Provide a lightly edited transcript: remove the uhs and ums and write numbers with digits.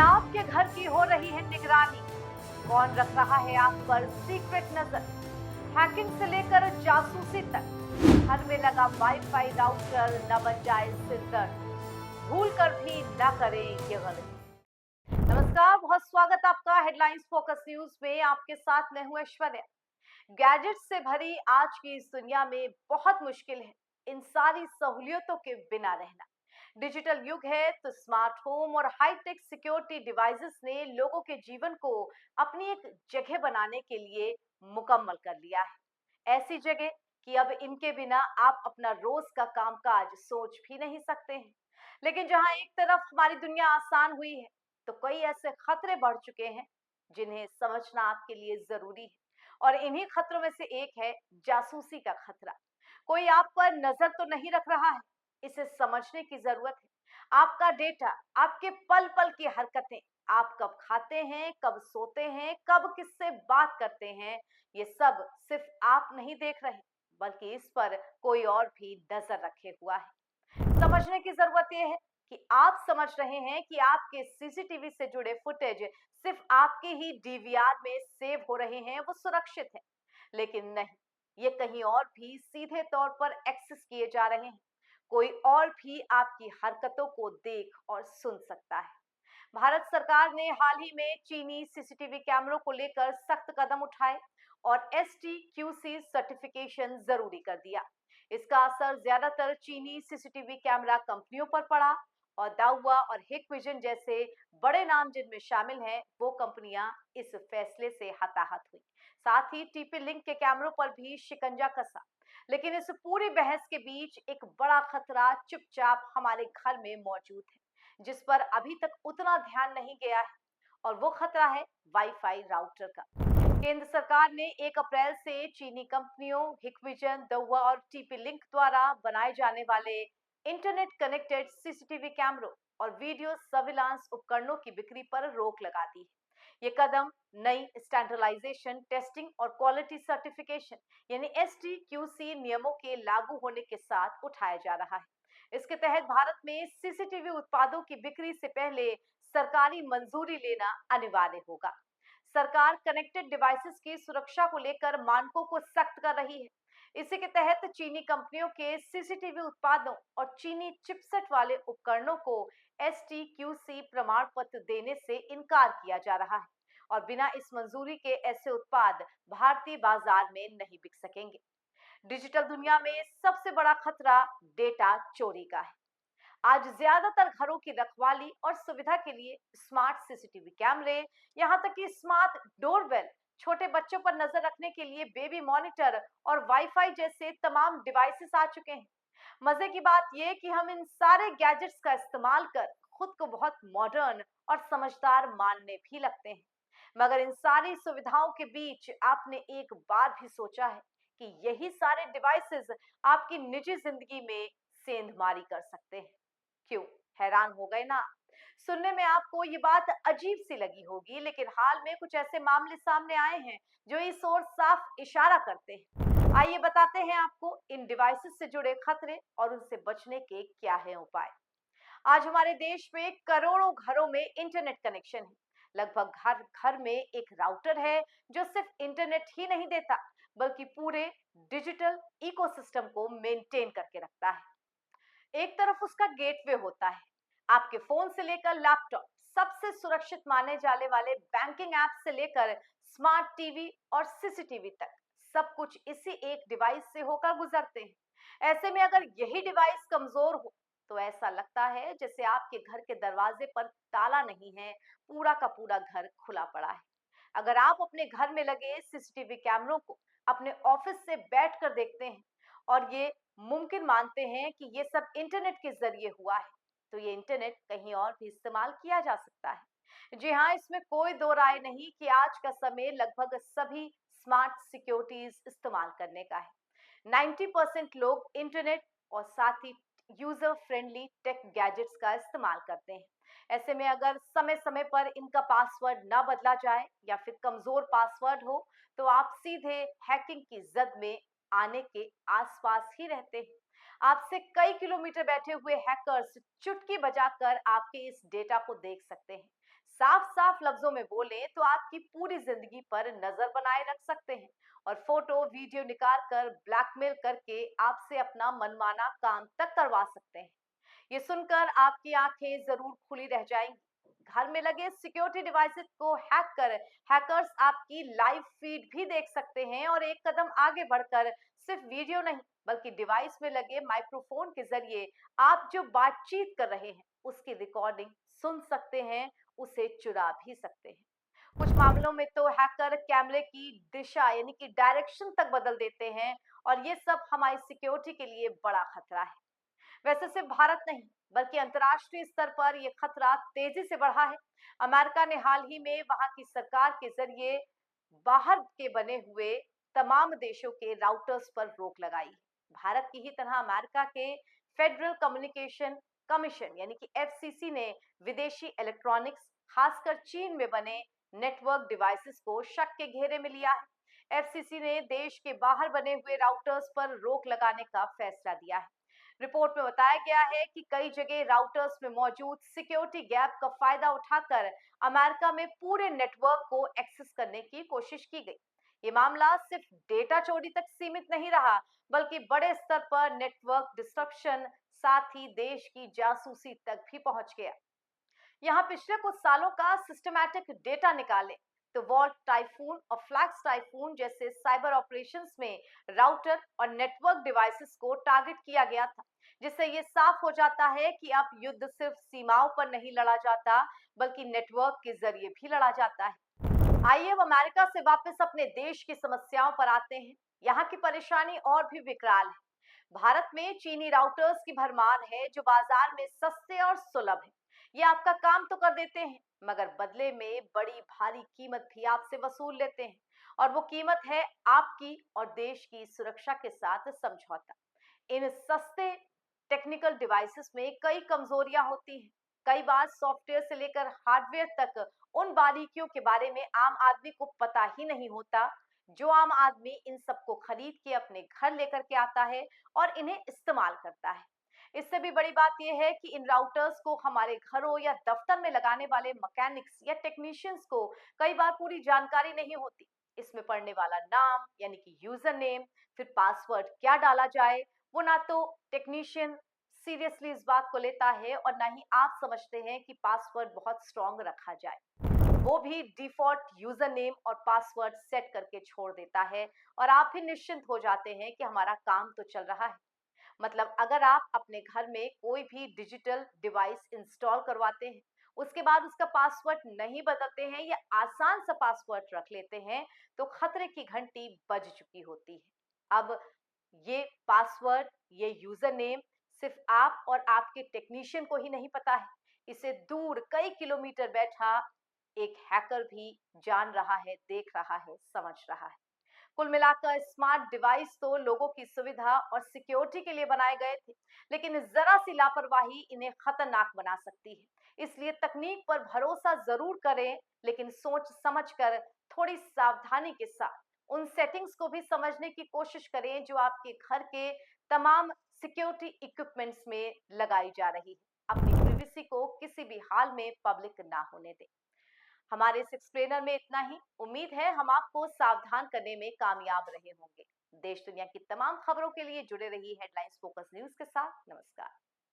आपके घर की हो रही है निगरानी? कौन रख रहा है आप पर सीक्रेट नजर? हैकिंग से लेकर जासूसी तक, घर में लगा वाईफाई राउटर न बन जाए सिर दर्द। भूल कर भी न करें ये गलती। नमस्कार, बहुत स्वागत आपका हेडलाइंस फोकस न्यूज में। आपके साथ मैं हूं ऐश्वर्या। गैजेट से भरी आज की इस दुनिया में बहुत मुश्किल है इन सारी सहूलियतों के बिना रहना। डिजिटल युग है तो स्मार्ट होम और हाईटेक सिक्योरिटी डिवाइसेस ने लोगों के जीवन को अपनी एक जगह बनाने के लिए मुकम्मल कर लिया है। ऐसी जगह कि अब इनके बिना आप अपना रोज का कामकाज सोच भी नहीं सकते हैं। लेकिन जहां एक तरफ हमारी दुनिया आसान हुई है, तो कई ऐसे खतरे बढ़ चुके हैं जिन्हें समझना आपके लिए जरूरी है। और इन्हीं खतरों में से एक है जासूसी का खतरा। कोई आप पर नजर तो नहीं रख रहा है, इसे समझने की जरूरत है। आपका डेटा, आपके पल पल की हरकतें, आप कब खाते हैं, कब सोते हैं, कब किससे बात करते हैं, ये सब सिर्फ आप नहीं देख रहे, बल्कि इस पर कोई और भी नजर रखे हुआ है। समझने की जरूरत यह है कि आप समझ रहे हैं कि आपके सीसीटीवी से जुड़े फुटेज सिर्फ आपके ही डीवीआर में सेव हो रहे हैं, वो सुरक्षित है। लेकिन नहीं, ये कहीं और भी सीधे तौर पर एक्सेस किए जा रहे हैं। कोई और भी आपकी हरकतों को देख और सुन सकता है। भारत सरकार ने हाल ही में चीनी सीसीटीवी कैमरों को लेकर सख्त कदम उठाए और STQC सर्टिफिकेशन जरूरी कर दिया। इसका असर ज्यादातर चीनी सीसीटीवी कैमरा कंपनियों पर पड़ा और दाउआ और हिकविजन जैसे बड़े नाम जिनमें शामिल हैं, वो कंपनियां इस फैसले से हताहत हुई। साथ ही टीपी लिंक के कैमरों पर भी शिकंजा कसा। लेकिन इस पूरी बहस के बीच एक बड़ा खतरा चुपचाप हमारे घर में मौजूद है, जिस पर अभी तक उतना ध्यान नहीं गया है। और वो खतरा है वाईफाई राउटर का। केंद्र सरकार ने 1 अप्रैल से चीनी कंपनियों हिकविजन, दउआ और टीपी लिंक द्वारा बनाए जाने वाले इंटरनेट कनेक्टेड सीसीटीवी कैमरों और वीडियो सर्विलांस उपकरणों की बिक्री पर रोक लगा दी है। ये कदम नई स्टैंडर्डाइजेशन, टेस्टिंग और क्वालिटी सर्टिफिकेशन यानी STQC नियमों के लागू होने के साथ उठाया जा रहा है। इसके तहत भारत में सीसीटीवी उत्पादों की बिक्री से पहले सरकारी मंजूरी लेना अनिवार्य होगा। सरकार कनेक्टेड डिवाइसेस की सुरक्षा को लेकर मानकों को सख्त कर रही है। इसी के तहत चीनी कंपनियों के सीसीटीवी उत्पादों और चीनी चिपसेट वाले उपकरणों को STQC प्रमाण पत्र देने से इनकार किया जा रहा है और बिना इस मंजूरी के ऐसे उत्पाद भारतीय बाजार में नहीं बिक सकेंगे। डिजिटल दुनिया में सबसे बड़ा खतरा डेटा चोरी का है। आज ज्यादातर घरों की रखवाली और सुविधा के लिए स्मार्ट सीसीटीवी कैमरे, यहाँ तक कि स्मार्ट डोरबेल, छोटे बच्चों पर नजर रखने के लिए बेबी मॉनिटर और वाईफाई जैसे तमाम डिवाइसेस आ चुके हैं। मजे की बात यह कि हम इन सारे गैजेट्स का इस्तेमाल कर खुद को बहुत मॉडर्न और समझदार मानने भी लगते हैं। मगर इन सारी सुविधाओं के बीच आपने एक बार भी सोचा है कि यही सारे डिवाइसेस आपकी निजी जिंदगी में सेंधमारी कर सकते हैं? क्यों, हैरान हो गए ना? सुनने में आपको ये बात अजीब सी लगी होगी, लेकिन हाल में कुछ ऐसे मामले सामने आए हैं जो इस ओर साफ इशारा करते हैं। आइए बताते हैं आपको इन डिवाइसेस से जुड़े खतरे और उनसे बचने के क्या है उपाय। आज हमारे देश में करोड़ों घरों में इंटरनेट कनेक्शन है। लगभग हर घर में एक राउटर है जो सिर्फ इंटरनेट ही नहीं देता, बल्कि पूरे डिजिटल इकोसिस्टम को मेंटेन करके रखता है। एक तरफ उसका गेटवे होता है, आपके फोन से लेकर लैपटॉप, सबसे सुरक्षित माने जाने वाले बैंकिंग ऐप से लेकर स्मार्ट टीवी और सीसीटीवी तक, सब कुछ इसी एक डिवाइस से होकर गुजरते हैं। ऐसे में अगर यही डिवाइस कमजोर हो, तो ऐसा लगता है जैसे आपके घर के दरवाजे पर ताला नहीं है, पूरा का पूरा घर खुला पड़ा है। अगर आप अपने घर में लगे सीसीटीवी कैमरों को अपने ऑफिस से बैठकर देखते हैं और ये मुमकिन मानते हैं कि ये सब इंटरनेट के जरिए हुआ है, तो ये इंटरनेट कहीं और भी इस्तेमाल किया जा सकता है। जी हाँ, इसमें कोई दो राय नहीं कि आज का समय लगभग सभी स्मार्ट सिक्योरिटीज इस्तेमाल करने का है। 90% लोग इंटरनेट और साथ ही यूजर फ्रेंडली टेक गैजेट्स का इस्तेमाल करते हैं। ऐसे में अगर समय समय पर इनका पासवर्ड ना बदला जाए या फिर कमजोर पासवर्ड हो, तो आप सीधे हैकिंग की जद में आने के आसपास ही रहते हैं। आपसे कई किलोमीटर बैठे हुए हैकर्स चुटकी बजाकर आपके इस डेटा को देख सकते हैं। साफ साफ लफ्जों में बोलें तो आपकी पूरी जिंदगी पर नजर बनाए रख सकते हैं और फोटो वीडियो निकाल कर ब्लैकमेल करके आपसे अपना मनमाना काम तक करवा सकते हैं। ये सुनकर आपकी आंखें जरूर खुली रह जाएंगी। घर में लगे सिक्योरिटी डिवाइसेस को हैक कर हैकर्स आपकी लाइव फीड भी देख सकते हैं और एक कदम आगे बढ़कर सिर्फ वीडियो नहीं बल्कि डिवाइस में लगे माइक्रोफोन के जरिए आप जो बातचीत कर रहे हैं उसकी रिकॉर्डिंग सुन सकते हैं, उसे चुरा भी सकते हैं। कुछ मामलों में तो हैकर कैमरे की दिशा यानी कि डायरेक्शन तक बदल देते हैं और ये सब हमारी सिक्योरिटी के लिए बड़ा खतरा है। वैसे सिर्फ भारत नहीं बल्कि अंतर्राष्ट्रीय स्तर पर यह खतरा तेजी से बढ़ा है। अमेरिका ने हाल ही में वहां की सरकार के जरिए बाहर के बने हुए तमाम देशों के राउटर्स पर रोक लगाई। भारत की ही तरह अमेरिका के फेडरल कम्युनिकेशन कमीशन यानी कि एफसीसी ने विदेशी इलेक्ट्रॉनिक्स खासकर चीन में बने नेटवर्क डिवाइसेस को शक के घेरे में लिया है। एफसीसी ने देश के बाहर बने हुए राउटर्स पर रोक लगाने का फैसला दिया है। रिपोर्ट में बताया गया है कि कई जगह राउटर्स में मौजूद सिक्योरिटी गैप का फायदा उठाकर अमेरिका में पूरे नेटवर्क को एक्सेस करने की कोशिश की गई। ये मामला सिर्फ डेटा चोरी तक सीमित नहीं रहा बल्कि बड़े स्तर पर नेटवर्क डिस्ट्रप्शन साथ ही देश की जासूसी तक भी पहुंच गया। यहाँ पिछले कुछ सालों का सिस्टमैटिक डेटा निकालें तो वॉल्ट टाइफून और फ्लैक्स टाइफून जैसे साइबर ऑपरेशंस में राउटर और नेटवर्क डिवाइसेस को टारगेट किया गया था, जिससे ये साफ हो जाता है कि अब युद्ध सिर्फ सीमाओं पर नहीं लड़ा जाता बल्कि नेटवर्क के जरिए भी लड़ा जाता है। आइए अब अमेरिका से वापस अपने देश की समस्याओं पर आते हैं। यहाँ की परेशानी और भी विकराल है। भारत में चीनी राउटर्स की भरमार है जो बाजार में सस्ते और सुलभ है। ये आपका काम तो कर देते हैं मगर बदले में बड़ी भारी कीमत भी आपसे वसूल लेते हैं और वो कीमत है आपकी और देश की सुरक्षा के साथ समझौता। इन सस्ते टेक्निकल डिवाइसेस में कई कमजोरियां होती हैं। कई बार सॉफ्टवेयर से लेकर हार्डवेयर तक उन बारीकियों के बारे में आम आदमी को पता ही नहीं होता। जो आम आदमी इन सबको खरीद के अपने घर लेकर के आता है और इन्हें इस्तेमाल करता है। इससे भी बड़ी बात यह है कि इन राउटर्स को हमारे घरों या दफ्तर में लगाने वाले मैकेनिक्स या टेक्नीशियंस को कई बार पूरी जानकारी नहीं होती। इसमें पढ़ने वाला नाम यानी कि यूजर नेम, फिर पासवर्ड क्या डाला जाए, वो ना तो टेक्नीशियन सीरियसली इस बात को लेता है और ना ही आप समझते हैं कि पासवर्ड बहुत स्ट्रांग रखा जाए। वो भी डिफॉल्ट यूजर नेम और पासवर्ड सेट करके छोड़ देता है और आप भी निश्चिंत हो जाते हैं कि हमारा काम तो चल रहा है। मतलब अगर आप अपने घर में कोई भी डिजिटल डिवाइस इंस्टॉल करवाते हैं, उसके बाद उसका पासवर्ड नहीं बदलते हैं या आसान सा पासवर्ड रख लेते हैं, तो खतरे की घंटी बज चुकी होती है। अब ये पासवर्ड, ये यूजर नेम सिर्फ आप और आपके टेक्नीशियन को ही नहीं पता है, इसे दूर कई किलोमीटर बैठा एक हैकर भी जान रहा है, देख रहा है, समझ रहा है। कुल मिलाकर स्मार्ट डिवाइस तो लोगों की सुविधा और सिक्योरिटी के लिए बनाए गए थे, लेकिन जरा सी लापरवाही इन्हें खतरनाक बना सकती है। इसलिए तकनीक पर भरोसा जरूर करें, लेकिन सोच समझकर थोड़ी सावधानी के साथ उन सेटिंग्स को भी समझने की कोशिश करें जो आपके घर के तमाम सिक्योरिटी इक्विपमेंट्स में लगाई जा रही है। अपनी प्रिवेसी को किसी भी हाल में पब्लिक ना होने दें। हमारे इस एक्सप्लेनर में इतना ही। उम्मीद है हम आपको सावधान करने में कामयाब रहे होंगे। देश दुनिया की तमाम खबरों के लिए जुड़े रहिए हेडलाइंस फोकस न्यूज के साथ। नमस्कार।